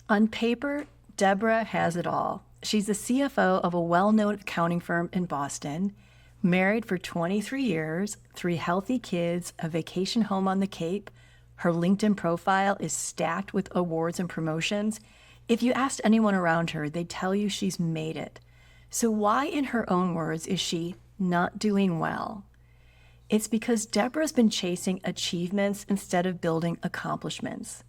On paper, Deborah has it all. She's the CFO of a well-known accounting firm in Boston, married for 23 years, 3 healthy kids, a vacation home on the Cape. Her LinkedIn profile is stacked with awards and promotions. If you asked anyone around her, they'd tell you she's made it. So why, in her own words, is she not doing well? It's because Deborah's been chasing achievements instead of building accomplishments.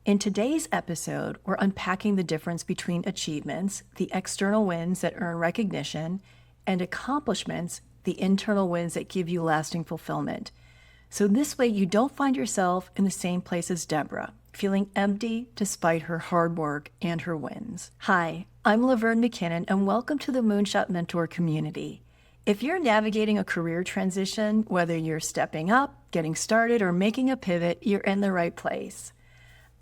In today's episode, we're unpacking the difference between achievements, the external wins that earn recognition, and accomplishments, the internal wins that give you lasting fulfillment. So this way you don't find yourself in the same place as Deborah, feeling empty despite her hard work and her wins. Hi, I'm Laverne McKinnon, and welcome to the Moonshot Mentor community. If you're navigating a career transition, whether you're stepping up, getting started, or making a pivot, you're in the right place.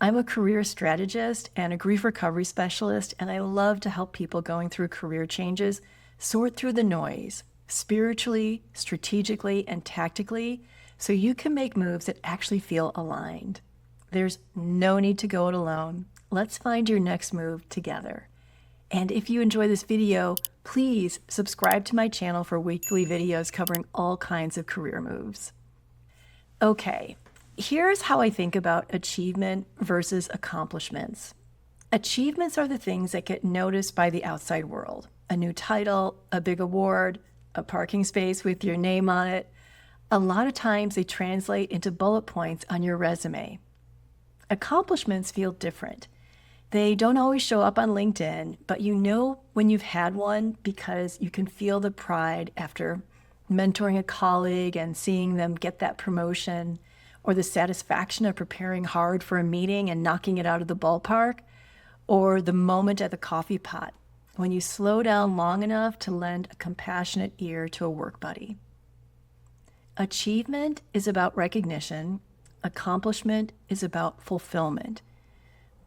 I'm a career strategist and a grief recovery specialist, and I love to help people going through career changes sort through the noise, spiritually, strategically, and tactically, so you can make moves that actually feel aligned. There's no need to go it alone. Let's find your next move together. And if you enjoy this video, please subscribe to my channel for weekly videos covering all kinds of career moves. Okay, here's how I think about achievement versus accomplishments. Achievements are the things that get noticed by the outside world. A new title, a big award, a parking space with your name on it. A lot of times they translate into bullet points on your resume. Accomplishments feel different. They don't always show up on LinkedIn, but you know when you've had one because you can feel the pride after mentoring a colleague and seeing them get that promotion, or the satisfaction of preparing hard for a meeting and knocking it out of the ballpark, or the moment at the coffee pot when you slow down long enough to lend a compassionate ear to a work buddy. Achievement is about recognition. Accomplishment is about fulfillment.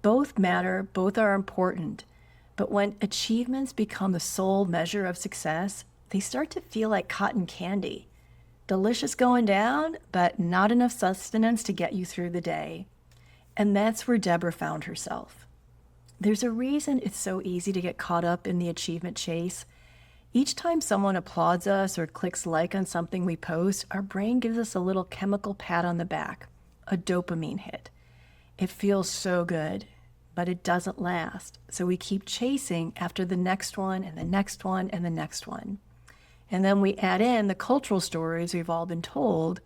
Both matter, both are important, but when achievements become the sole measure of success, they start to feel like cotton candy. Delicious going down, but not enough sustenance to get you through the day. And that's where Deborah found herself. There's a reason it's so easy to get caught up in the achievement chase. Each time someone applauds us or clicks like on something we post, our brain gives us a little chemical pat on the back, a dopamine hit. It feels so good, but it doesn't last. So we keep chasing after the next one and the next one and the next one. And then we add in the cultural stories we've all been told.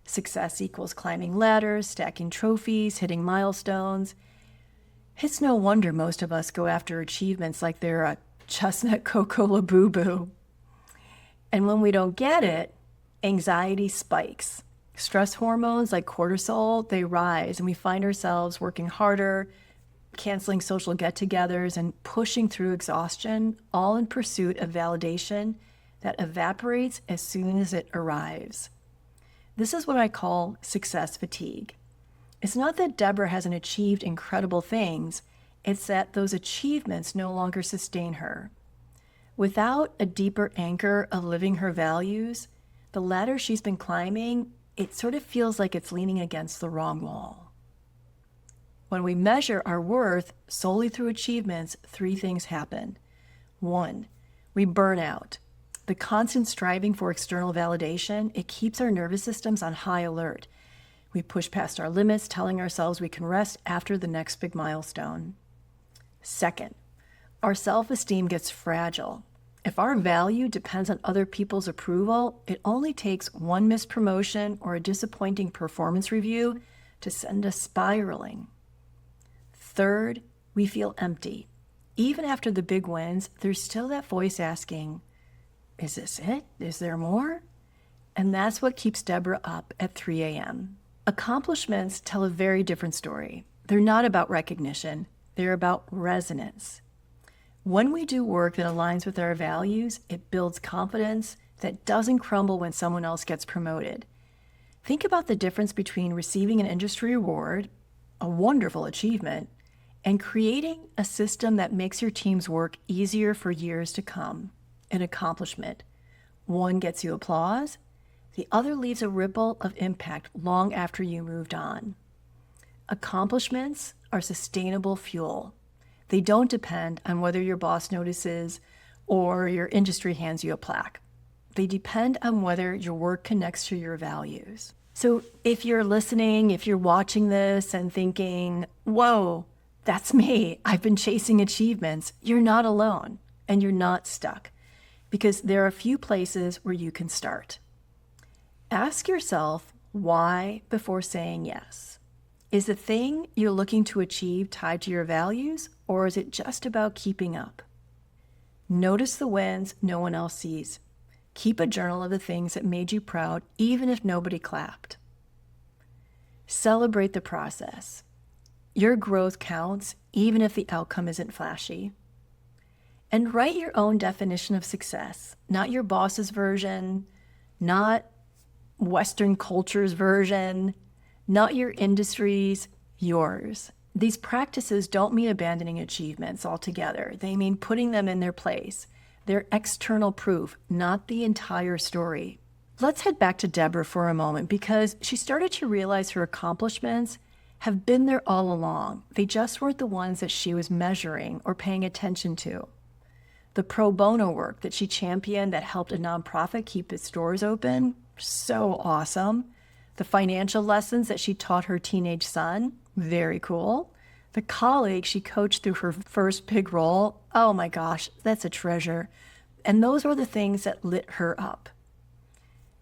Success equals climbing ladders, stacking trophies, hitting milestones. It's no wonder most of us go after achievements like they're a chestnut cocoa labubu. And when we don't get it, anxiety spikes. Stress hormones like cortisol, they rise, and we find ourselves working harder, canceling social get-togethers, and pushing through exhaustion, all in pursuit of validation that evaporates as soon as it arrives. This is what I call success fatigue. It's not that Deborah hasn't achieved incredible things, it's that those achievements no longer sustain her. Without a deeper anchor of living her values, the ladder she's been climbing, it sort of feels like it's leaning against the wrong wall. When we measure our worth solely through achievements, 3 things happen. 1, we burn out. The constant striving for external validation, it keeps our nervous systems on high alert. We push past our limits, telling ourselves we can rest after the next big milestone. 2nd, our self-esteem gets fragile. If our value depends on other people's approval, it only takes one missed promotion or a disappointing performance review to send us spiraling. 3rd, we feel empty. Even after the big wins, there's still that voice asking, is this it? Is there more? And that's what keeps Deborah up at 3 a.m. Accomplishments tell a very different story. They're not about recognition. They're about resonance. When we do work that aligns with our values, it builds confidence that doesn't crumble when someone else gets promoted. Think about the difference between receiving an industry award, a wonderful achievement, and creating a system that makes your team's work easier for years to come, an accomplishment. One gets you applause, the other leaves a ripple of impact long after you moved on. Accomplishments are sustainable fuel. They don't depend on whether your boss notices or your industry hands you a plaque. They depend on whether your work connects to your values. So if you're listening, if you're watching this and thinking, whoa, that's me, I've been chasing achievements, you're not alone and you're not stuck, because there are a few places where you can start. Ask yourself why before saying yes. Is the thing you're looking to achieve tied to your values, or is it just about keeping up? Notice the wins no one else sees. Keep a journal of the things that made you proud, even if nobody clapped. Celebrate the process. Your growth counts, even if the outcome isn't flashy. And write your own definition of success, not your boss's version, not Western culture's version, not your industry's, yours. These practices don't mean abandoning achievements altogether. They mean putting them in their place. They're external proof, not the entire story. Let's head back to Deborah for a moment, because she started to realize her accomplishments have been there all along. They just weren't the ones that she was measuring or paying attention to. The pro bono work that she championed that helped a nonprofit keep its doors open, so awesome. The financial lessons that she taught her teenage son, very cool. The colleague she coached through her first big role, oh my gosh, that's a treasure. And those were the things that lit her up.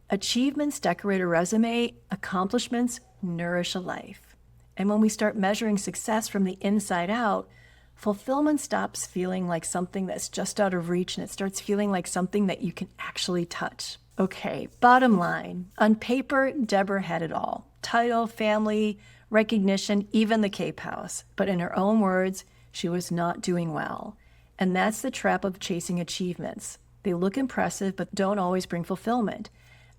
Achievements decorate a resume, accomplishments nourish a life. And when we start measuring success from the inside out, fulfillment stops feeling like something that's just out of reach, and it starts feeling like something that you can actually touch. Okay, bottom line, on paper, Deborah had it all. Title, family, recognition, even the Cape House. But in her own words, she was not doing well. And that's the trap of chasing achievements. They look impressive, but don't always bring fulfillment.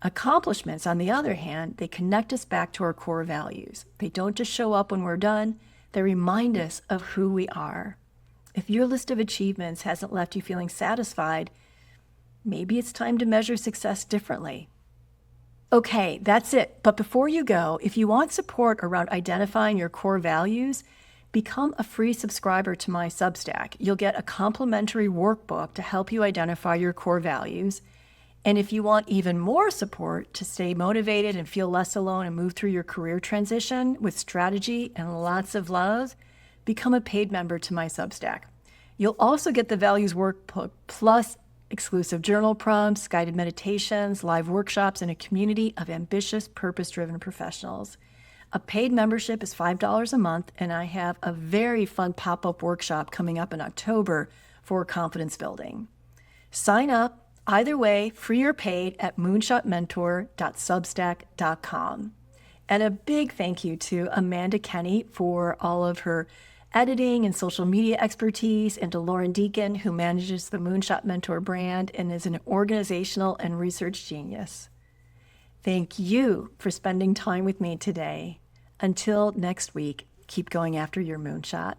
Accomplishments, on the other hand, they connect us back to our core values. They don't just show up when we're done. They remind us of who we are. If your list of achievements hasn't left you feeling satisfied, maybe it's time to measure success differently. Okay, that's it. But before you go, if you want support around identifying your core values, become a free subscriber to my Substack. You'll get a complimentary workbook to help you identify your core values. And if you want even more support to stay motivated and feel less alone and move through your career transition with strategy and lots of love, become a paid member to my Substack. You'll also get the values workbook plus exclusive journal prompts, guided meditations, live workshops, and a community of ambitious, purpose-driven professionals. A paid membership is $5 a month, and I have a very fun pop-up workshop coming up in October for confidence building. Sign up either way, free or paid, at moonshotmentor.substack.com. And a big thank you to Amanda Kenny for all of her editing and social media expertise, and to Lauren Deacon, who manages the Moonshot Mentor brand and is an organizational and research genius. Thank you for spending time with me today. Until next week, keep going after your moonshot.